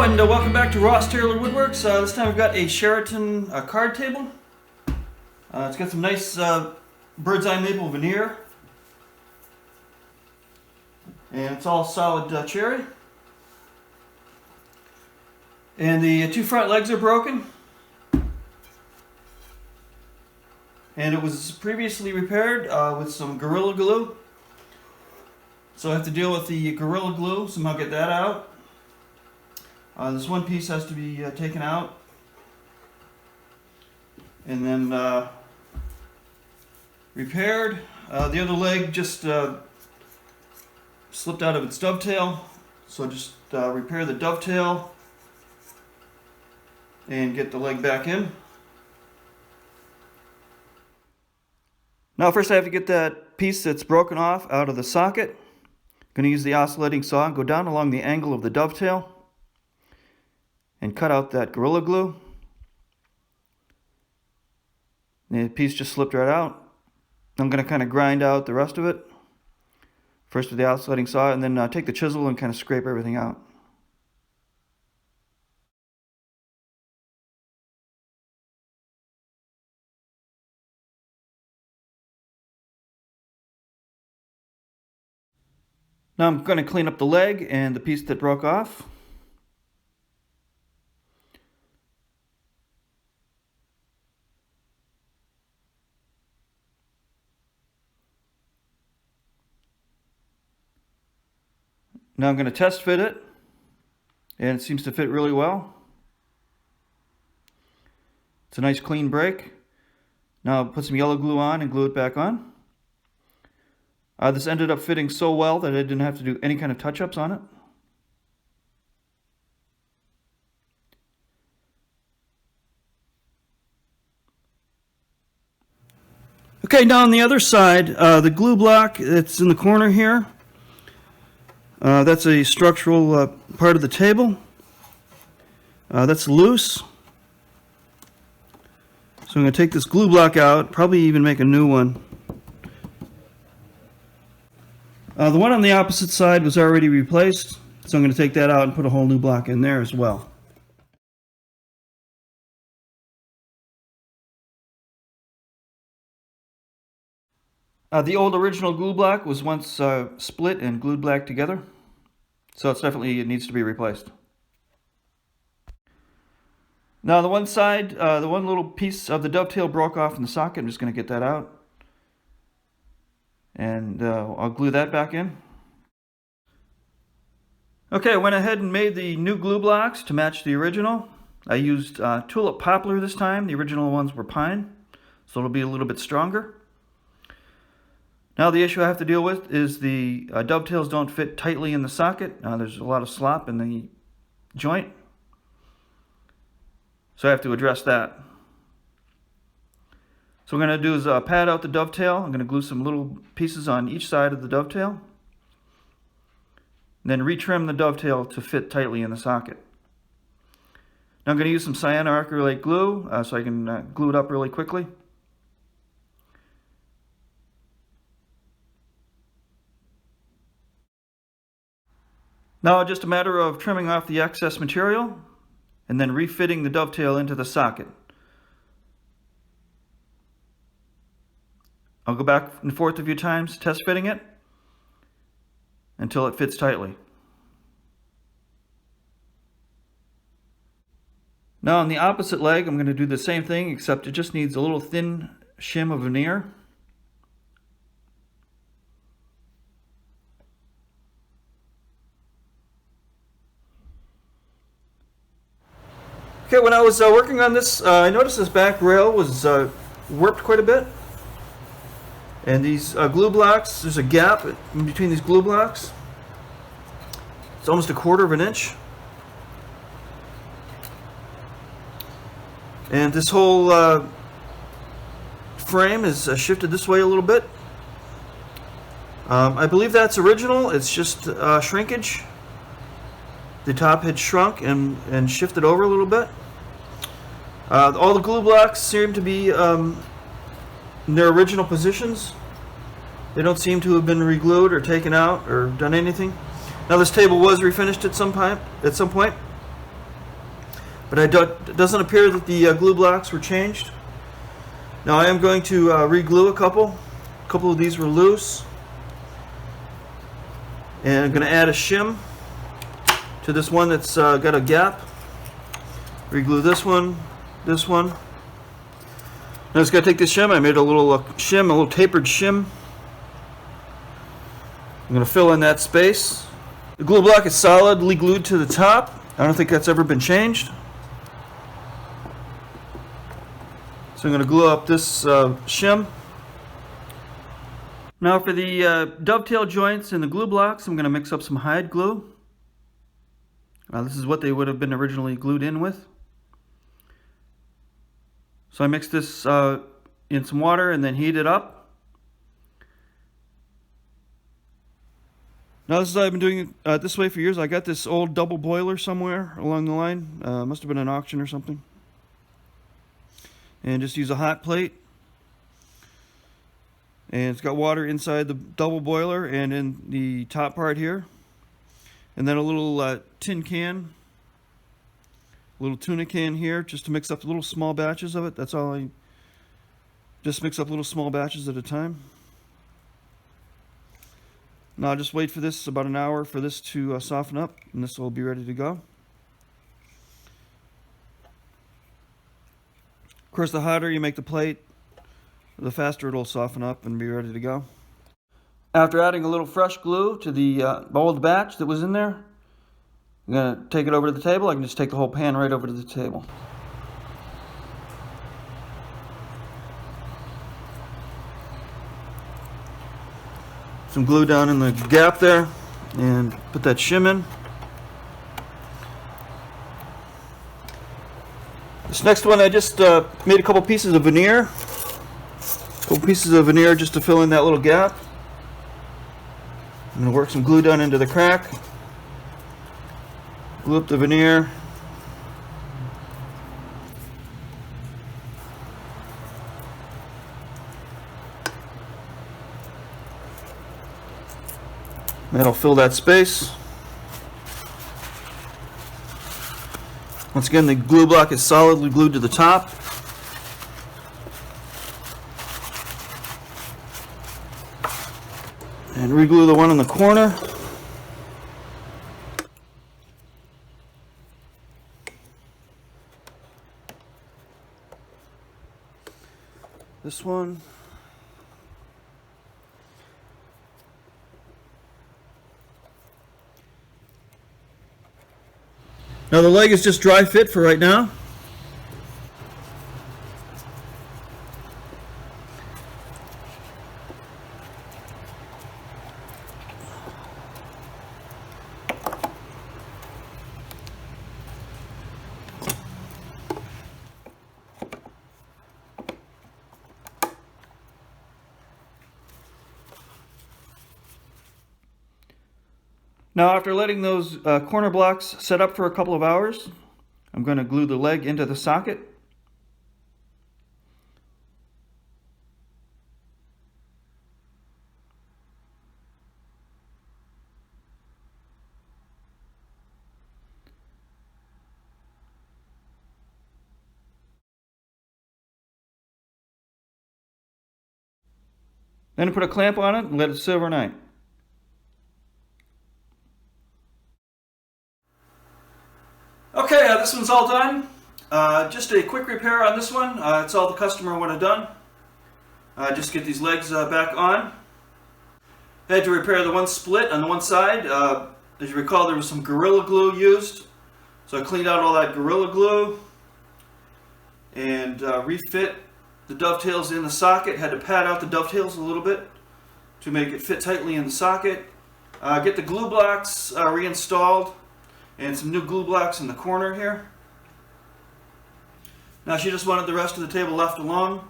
and welcome back to Ross Taylor Woodworks. This time we've got a Sheraton card table. It's got some nice bird's eye maple veneer. And it's all solid cherry. And the two front legs are broken. And it was previously repaired with some Gorilla Glue. So I have to deal with the Gorilla Glue, somehow get that out. This one piece has to be taken out, and then repaired. The other leg just slipped out of its dovetail, so just repair the dovetail and get the leg back in. Now first I have to get that piece that's broken off out of the socket. I'm going to use the oscillating saw and go down along the angle of the dovetail and cut out that Gorilla Glue. The piece just slipped right out. I'm going to kind of grind out the rest of it, first with the oscillating saw, and then take the chisel and kind of scrape everything out. Now I'm going to clean up the leg and the piece that broke off. Now I'm going to test fit it, and it seems to fit really well. It's a nice clean break. Now I'll put some yellow glue on and glue it back on. This ended up fitting so well that I didn't have to do any kind of touch-ups on it. Okay, now on the other side, the glue block that's in the corner here, that's a structural part of the table. That's loose. So I'm going to take this glue block out, probably even make a new one. The one on the opposite side was already replaced, so I'm going to take that out and put a whole new block in there as well. The old original glue block was once split and glued back together, so it needs to be replaced. Now the one side, the one little piece of the dovetail broke off in the socket. I'm just going to get that out, and I'll glue that back in. Okay, I went ahead and made the new glue blocks to match the original. I used tulip poplar this time. The original ones were pine, so it'll be a little bit stronger. Now the issue I have to deal with is the dovetails don't fit tightly in the socket. There's a lot of slop in the joint, so I have to address that. So what I'm going to do is pad out the dovetail. I'm going to glue some little pieces on each side of the dovetail, and then retrim the dovetail to fit tightly in the socket. Now I'm going to use some cyanoacrylate glue so I can glue it up really quickly. Now just a matter of trimming off the excess material and then refitting the dovetail into the socket. I'll go back and forth a few times, test fitting it until it fits tightly. Now on the opposite leg, I'm going to do the same thing, except it just needs a little thin shim of veneer. Okay, when I was working on this, I noticed this back rail was warped quite a bit. And these glue blocks, there's a gap in between these glue blocks. It's almost 1/4 of an inch. And this whole frame is shifted this way a little bit. I believe that's original. It's just shrinkage. The top had shrunk and shifted over a little bit. All the glue blocks seem to be in their original positions. They don't seem to have been re-glued or taken out or done anything. Now this table was refinished at some point. But it doesn't appear that the glue blocks were changed. Now I am going to re-glue a couple. A couple of these were loose. And I'm going to add a shim to this one that's got a gap. Re-glue this one, this one. Now I just got to take this shim. I made a little shim, a little tapered shim. I'm going to fill in that space. The glue block is solidly glued to the top. I don't think that's ever been changed. So I'm going to glue up this shim. Now for the dovetail joints and the glue blocks, I'm going to mix up some hide glue. This is what they would have been originally glued in with. So I mixed this in some water and then heat it up. Now this is I've been doing it this way for years. I got this old double boiler somewhere along the line. Must have been an auction or something. And just use a hot plate. And it's got water inside the double boiler and in the top part here. And then a little tin can, a little tuna can here, just to mix up little small batches of it. That's all I just mix up little small batches at a time. Now I'll just wait for this about an hour for this to soften up, and this will be ready to go. Of course, the hotter you make the plate, the faster it'll soften up and be ready to go. After adding a little fresh glue to the old batch that was in there, I'm going to take it over to the table. I can just take the whole pan right over to the table. Some glue down in the gap there and put that shim in. This next one I just made a couple pieces of veneer. Just to fill in that little gap. I'm going to work some glue down into the crack. Glue up the veneer. That'll fill that space. Once again, the glue block is solidly glued to the top. And re-glue the one in the corner. This one. Now the leg is just dry fit for right now. Now after letting those corner blocks set up for a couple of hours, I'm going to glue the leg into the socket. Then put a clamp on it and let it sit overnight. Okay, this one's all done. Just a quick repair on this one. It's all the customer would have done. Just get these legs back on. I had to repair the one split on the one side. As you recall, there was some Gorilla Glue used. So I cleaned out all that Gorilla Glue and refit the dovetails in the socket. Had to pad out the dovetails a little bit to make it fit tightly in the socket. Get the glue blocks reinstalled. And some new glue blocks in the corner here. Now she just wanted the rest of the table left alone.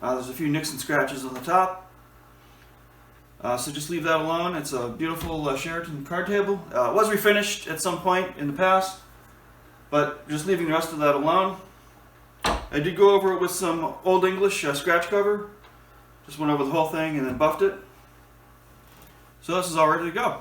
There's a few nicks and scratches on the top. So just leave that alone. It's a beautiful Sheraton card table. It was refinished at some point in the past, but just leaving the rest of that alone. I did go over it with some Old English scratch cover. Just went over the whole thing and then buffed it. So this is all ready to go.